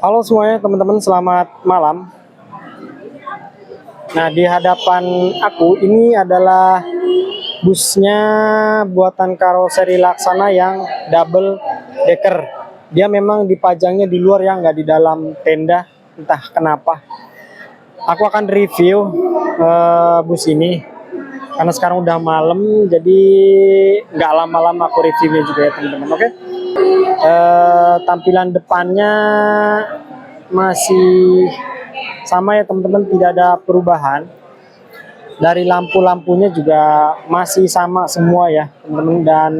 Halo semuanya teman-teman, selamat malam. Nah, di hadapan aku ini adalah busnya buatan karoseri Laksana yang double decker. Dia memang dipajangnya di luar ya, nggak di dalam tenda, entah kenapa. Aku akan review bus ini karena sekarang udah malam, jadi nggak lama-lama aku reviewnya juga ya teman-teman. Oke. Tampilan depannya masih sama ya teman-teman, tidak ada perubahan. Dari lampu-lampunya juga masih sama semua ya teman-teman, dan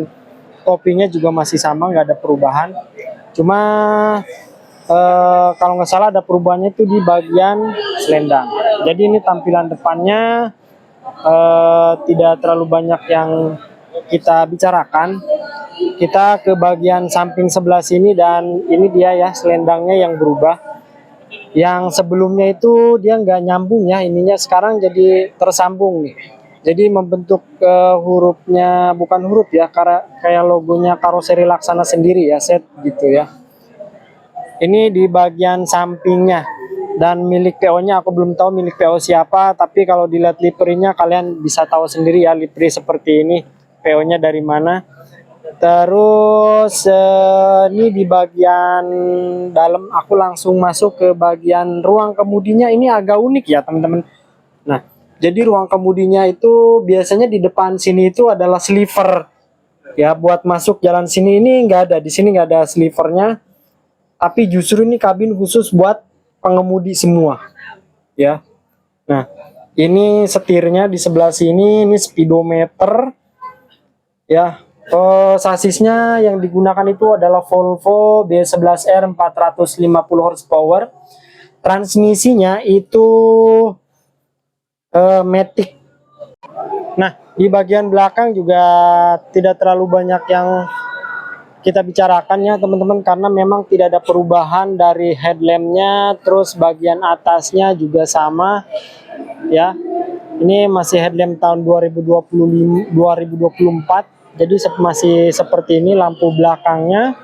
topinya juga masih sama, nggak ada perubahan. Cuma kalau nggak salah ada perubahannya itu di bagian selendang. Jadi ini tampilan depannya tidak terlalu banyak yang kita bicarakan. Kita ke bagian samping sebelah sini, dan ini dia ya selendangnya yang berubah. Yang sebelumnya itu dia nggak nyambung ya, ininya sekarang jadi tersambung nih. Jadi membentuk hurufnya, bukan huruf ya, karena kayak logonya karoseri Laksana sendiri ya, set gitu ya. Ini di bagian sampingnya, dan milik PO-nya aku belum tahu milik PO siapa, tapi kalau dilihat liverynya kalian bisa tahu sendiri ya, livery seperti ini, PO-nya dari mana. Terus ini di bagian dalam aku langsung masuk ke bagian ruang kemudinya. Ini agak unik ya teman-teman. Nah, jadi ruang kemudinya itu biasanya di depan sini itu adalah sliver ya, buat masuk jalan sini ini nggak ada, di sini nggak ada slivernya, tapi justru ini kabin khusus buat pengemudi semua ya. Nah, ini setirnya di sebelah sini, ini speedometer ya. Sasisnya yang digunakan itu adalah Volvo B11R 450 horsepower. Transmisinya itu Matic. Nah, di bagian belakang juga tidak terlalu banyak yang kita bicarakan ya teman-teman, karena memang tidak ada perubahan dari headlampnya. Terus bagian atasnya juga sama ya. Ini masih headlamp tahun 2024. Jadi masih seperti ini lampu belakangnya,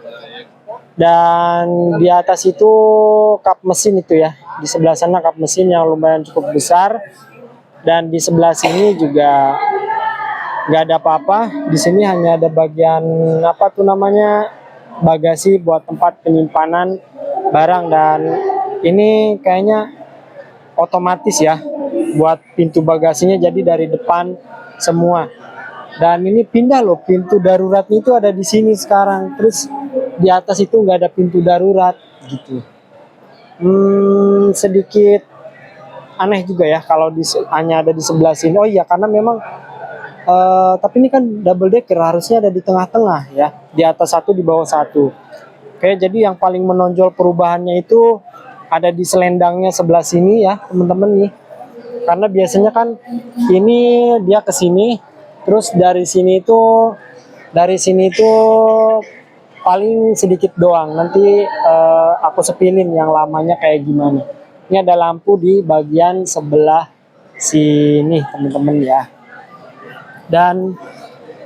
dan di atas itu kap mesin itu ya, di sebelah sana kap mesin yang lumayan cukup besar, dan di sebelah sini juga nggak ada apa-apa. Di sini hanya ada bagian apa tuh namanya, bagasi buat tempat penyimpanan barang, dan ini kayaknya otomatis ya buat pintu bagasinya, jadi dari depan semua. Dan ini pindah loh, pintu daruratnya itu ada di sini sekarang. Terus di atas itu nggak ada pintu darurat gitu. Sedikit aneh juga ya kalau hanya ada di sebelah sini. Oh iya, karena memang tapi ini kan double decker, harusnya ada di tengah-tengah ya. Di atas satu, di bawah satu. Oke, jadi yang paling menonjol perubahannya itu ada di selendangnya sebelah sini ya teman-teman nih. Karena biasanya kan ini dia ke sini, terus dari sini itu paling sedikit doang. Nanti aku sepilin yang lamanya kayak gimana. Ini ada lampu di bagian sebelah sini teman-teman ya. Dan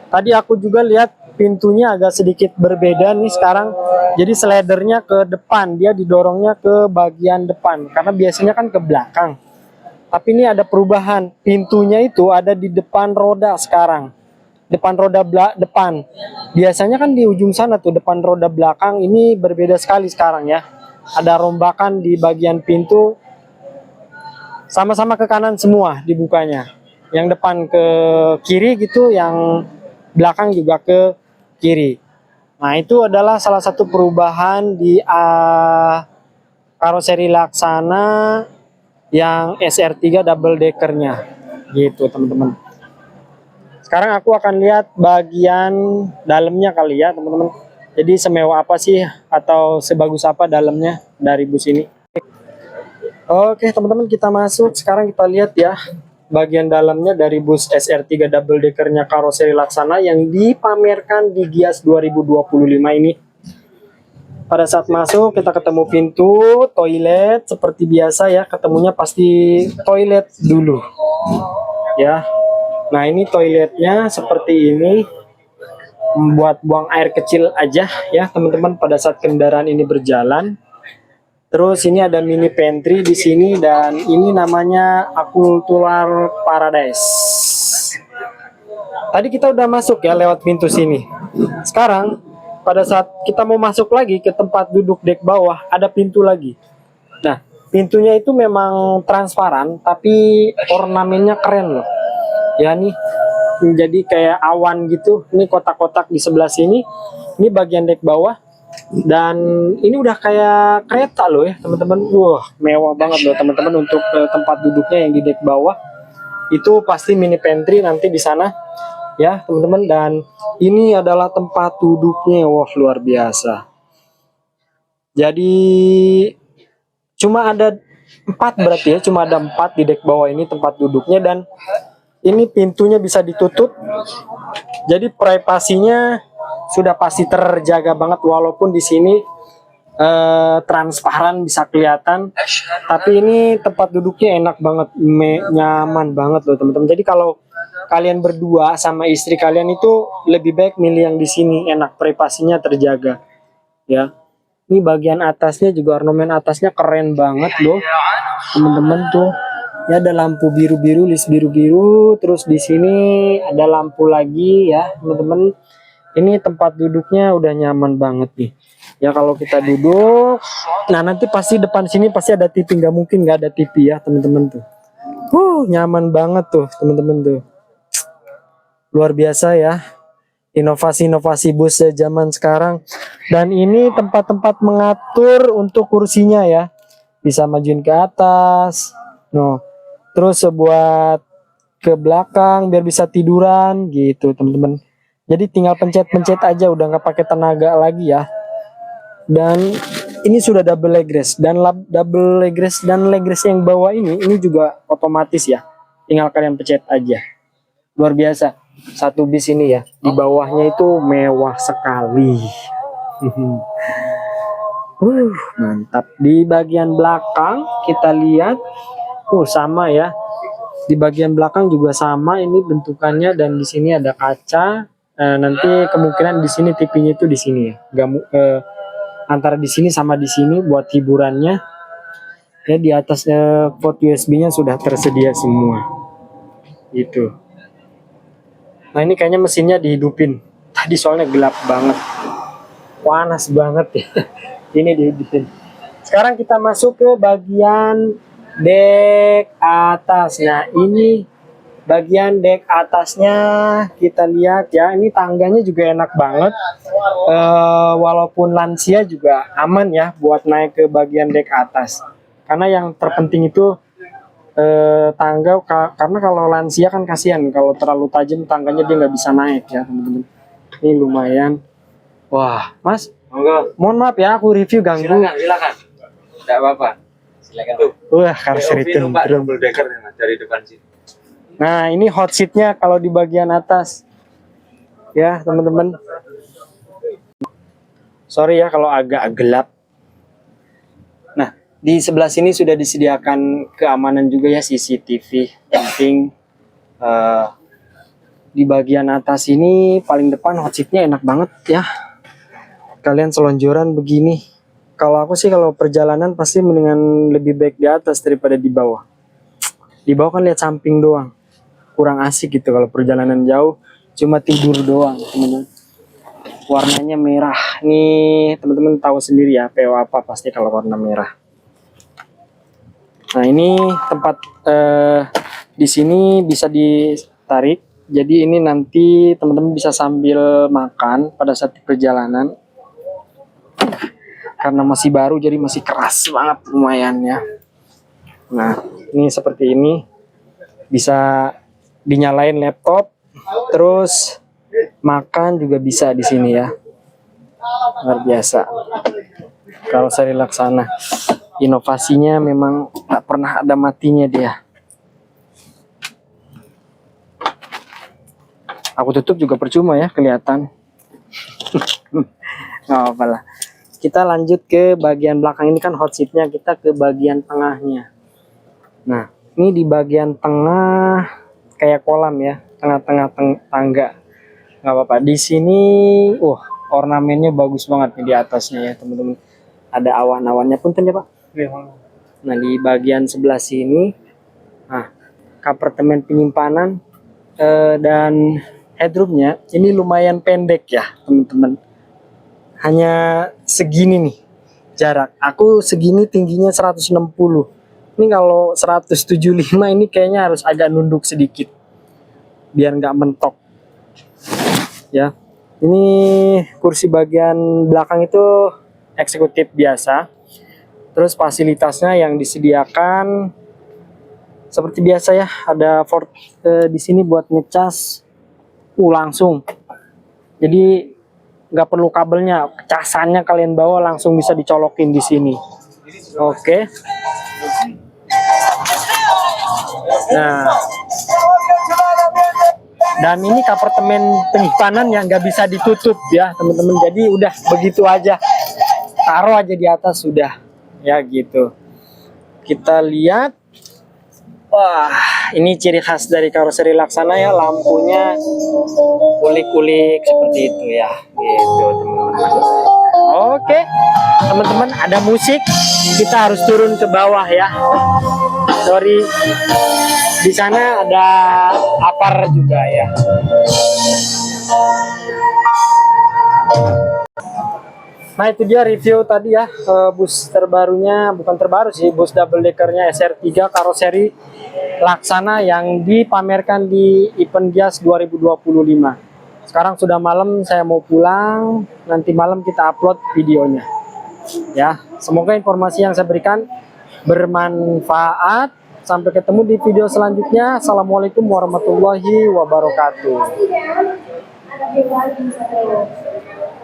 tadi aku juga lihat pintunya agak sedikit berbeda nih sekarang. Jadi slidernya ke depan, dia didorongnya ke bagian depan, karena biasanya kan ke belakang. Tapi ini ada perubahan, pintunya itu ada di depan roda sekarang. Depan roda depan. Biasanya kan di ujung sana tuh depan roda belakang, ini berbeda sekali sekarang ya. Ada rombakan di bagian pintu, sama-sama ke kanan semua dibukanya. Yang depan ke kiri gitu, yang belakang juga ke kiri. Nah, itu adalah salah satu perubahan di karoseri Laksana yang SR3 double deckernya gitu teman-teman. Sekarang aku akan lihat bagian dalamnya kali ya teman-teman. Jadi semewah apa sih atau sebagus apa dalamnya dari bus ini. Oke teman-teman, kita masuk. Sekarang kita lihat ya bagian dalamnya dari bus SR3 double deckernya karoseri Laksana yang dipamerkan di Gias 2025 ini. Pada saat masuk kita ketemu pintu toilet seperti biasa ya, ketemunya pasti toilet dulu ya. Nah, ini toiletnya seperti ini, membuat buang air kecil aja ya teman-teman pada saat kendaraan ini berjalan. Terus ini ada mini pantry di sini dan ini namanya Akultural Paradise. Tadi kita udah masuk ya lewat pintu sini. Sekarang pada saat kita mau masuk lagi ke tempat duduk dek bawah ada pintu lagi. Nah, pintunya itu memang transparan tapi ornamennya keren loh. Ya nih menjadi kayak awan gitu. Ini kotak-kotak di sebelah sini. Ini bagian dek bawah. Dan ini udah kayak kereta loh ya teman-teman. Wah, mewah banget loh teman-teman untuk tempat duduknya yang di dek bawah. Itu pasti mini pantry nanti di sana ya teman-teman. Dan ini adalah tempat duduknya. Wah, luar biasa. Jadi cuma ada 4 berarti ya. Cuma ada 4 di dek bawah ini tempat duduknya. Dan ini pintunya bisa ditutup. Jadi privasinya sudah pasti terjaga banget walaupun di sini transparan bisa kelihatan, tapi ini tempat duduknya enak banget, nyaman banget loh teman-teman. Jadi kalau kalian berdua sama istri kalian itu lebih baik milih yang di sini, enak, privasinya terjaga ya. Ini bagian atasnya juga ornamen atasnya keren banget loh teman-teman tuh. Ya ada lampu biru-biru, list biru-biru, terus di sini ada lampu lagi ya teman-teman. Ini tempat duduknya udah nyaman banget nih. Ya kalau kita duduk, nah nanti pasti depan sini pasti ada TV, nggak mungkin nggak ada TV ya teman-teman tuh. Nyaman banget tuh teman-teman tuh. Luar biasa ya. Inovasi-inovasi bus zaman sekarang. Dan ini tempat-tempat mengatur untuk kursinya ya. Bisa majuin ke atas. No. Terus buat ke belakang biar bisa tiduran gitu teman-teman. Jadi tinggal pencet-pencet aja, udah nggak pakai tenaga lagi ya. Dan ini sudah double leg rest dan double leg rest dan leg rest yang bawah ini juga otomatis ya. Tinggal kalian pencet aja. Luar biasa. Satu bis ini ya. Di bawahnya itu mewah sekali. Mantap. Di bagian belakang kita lihat, sama ya. Di bagian belakang juga sama ini bentukannya dan di sini ada kaca. Nanti kemungkinan di sini TV-nya itu di sini ya. Antara di sini sama di sini buat hiburannya. Ya di atasnya port USB-nya sudah tersedia semua. Gitu. Nah ini kayaknya mesinnya dihidupin. Tadi soalnya gelap banget. Panas banget ya. Ini dihidupin. Sekarang kita masuk ke bagian dek atas. Nah ini bagian dek atasnya kita lihat ya, ini tangganya juga enak banget. Walaupun lansia juga aman ya buat naik ke bagian dek atas. Karena yang terpenting itu tangga, karena kalau lansia kan kasihan kalau terlalu tajam tangganya dia nggak bisa naik ya teman-teman. Ini lumayan. Wah, Mas, mohon maaf ya aku review ganggu. Silakan. Tidak apa-apa. Silakan. Wah, karseritun dari depan sini. Nah ini hot seatnya kalau di bagian atas ya teman-teman. Sorry ya kalau agak gelap. Nah di sebelah sini sudah disediakan keamanan juga ya, CCTV. Penting di bagian atas ini paling depan hot seatnya enak banget ya. Kalian selonjoran begini. Kalau aku sih kalau perjalanan pasti mendingan lebih baik di atas daripada di bawah. Di bawah kan lihat samping doang. Kurang asik gitu kalau perjalanan jauh, cuma tidur doang teman-teman. Warnanya merah nih teman-teman, tahu sendiri ya PO apa pasti kalau warna merah. Nah ini tempat di sini bisa ditarik, jadi ini nanti teman-teman bisa sambil makan pada saat di perjalanan. Karena masih baru jadi masih keras banget lumayan ya. Nah ini seperti ini, bisa dinyalain laptop, terus makan juga bisa di sini ya. Luar biasa. Kalau saya Laksana, inovasinya memang tak pernah ada matinya dia. Aku tutup juga percuma ya kelihatan. Nggak apa lah. Kita lanjut ke bagian belakang, ini kan hot seatnya, kita ke bagian tengahnya. Nah ini di bagian tengah kayak kolam ya, tengah-tengah tangga. Nggak apa-apa. Di sini, ornamennya bagus banget nih di atasnya ya teman-teman. Ada awan-awannya, punten ya Pak. Nah, di bagian sebelah sini, nah, kompartemen penyimpanan dan headroomnya ini lumayan pendek ya, teman-teman. Hanya segini nih jarak. Aku segini tingginya 160. Ini kalau 175 ini kayaknya harus agak nunduk sedikit biar nggak mentok. Ya, ini kursi bagian belakang itu eksekutif biasa. Terus fasilitasnya yang disediakan seperti biasa ya, ada di sini buat ngecas langsung. Jadi nggak perlu kabelnya, casannya kalian bawa langsung bisa dicolokin di sini. Oke. Nah, dan ini kompartemen penyimpanan yang nggak bisa ditutup ya teman-teman. Jadi udah begitu aja, taruh aja di atas sudah ya gitu. Kita lihat, wah ini ciri khas dari karoseri Laksana ya, lampunya kulik-kulik seperti itu ya gitu teman-teman. Oke teman-teman, ada musik, kita harus turun ke bawah ya. Sorry, di sana ada apar juga ya. Nah itu dia review tadi ya, bus terbarunya, bukan terbaru sih, bus double deckernya SR3 karoseri Laksana yang dipamerkan di Event Gias 2025. Sekarang sudah malam, saya mau pulang, nanti malam kita upload videonya ya. Semoga informasi yang saya berikan bermanfaat. Sampai ketemu di video selanjutnya. Assalamualaikum warahmatullahi wabarakatuh.